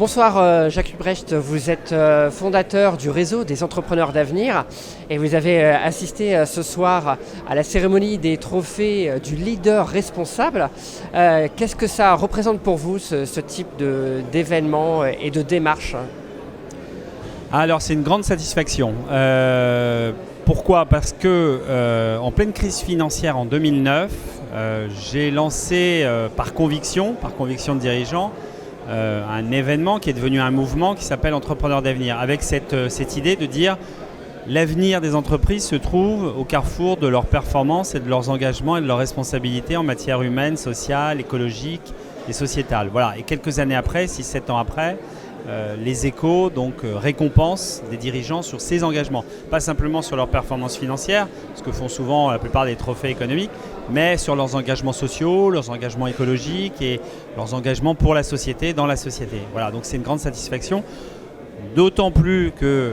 Bonsoir Jacques Hubrecht, vous êtes fondateur du réseau des entrepreneurs d'avenir et vous avez assisté ce soir à la cérémonie des trophées du leader responsable. Qu'est-ce que ça représente pour vous ce type d'événement et de démarche? Alors c'est une grande satisfaction. Pourquoi? Parce que en pleine crise financière en 2009, j'ai lancé par conviction de dirigeants, un événement qui est devenu un mouvement qui s'appelle Entrepreneurs d'avenir, avec cette idée de dire l'avenir des entreprises se trouve au carrefour de leurs performances et de leurs engagements et de leurs responsabilités en matière humaine, sociale, écologique et sociétale. Voilà. Et quelques années après, 6-7 ans après, les Échos récompensent des dirigeants sur ces engagements, pas simplement sur leurs performances financières, ce que font souvent la plupart des trophées économiques, mais sur leurs engagements sociaux, leurs engagements écologiques et leurs engagements pour la société, dans la société. Voilà, donc c'est une grande satisfaction, d'autant plus que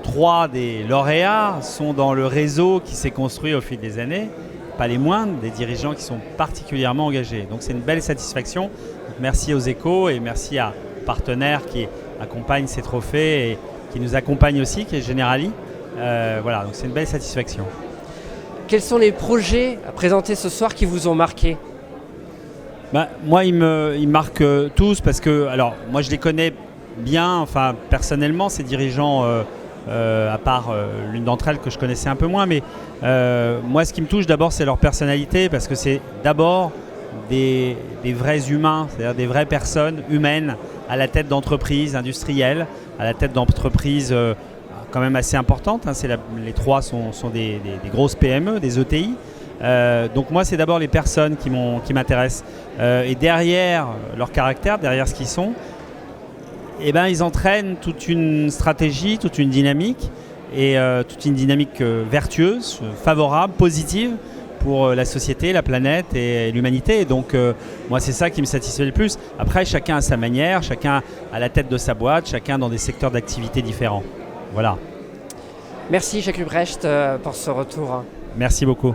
3 des lauréats sont dans le réseau qui s'est construit au fil des années, pas les moindres, des dirigeants qui sont particulièrement engagés. Donc c'est une belle satisfaction. Donc, merci aux Échos et merci à partenaire qui accompagne ces trophées et qui nous accompagne aussi, qui est Generali. Voilà, donc c'est une belle satisfaction. Quels sont les projets présentés ce soir qui vous ont marqué? Moi, ils me marquent tous parce que, alors, moi je les connais bien, enfin personnellement, ces dirigeants, à part l'une d'entre elles que je connaissais un peu moins, mais moi ce qui me touche d'abord c'est leur personnalité, parce que c'est d'abord des vrais humains, c'est-à-dire des vraies personnes humaines à la tête d'entreprises industrielles, à la tête d'entreprises quand même assez importantes. Hein. Les 3 sont des grosses PME, des ETI. Donc moi, c'est d'abord les personnes qui m'intéressent. Et derrière leur caractère, derrière ce qu'ils sont, ils entraînent toute une stratégie, toute une dynamique, et toute une dynamique vertueuse, favorable, positive, pour la société, la planète et l'humanité. Et donc, moi, c'est ça qui me satisfait le plus. Après, chacun à sa manière, chacun à la tête de sa boîte, chacun dans des secteurs d'activité différents. Voilà. Merci Jacques Hubrecht pour ce retour. Merci beaucoup.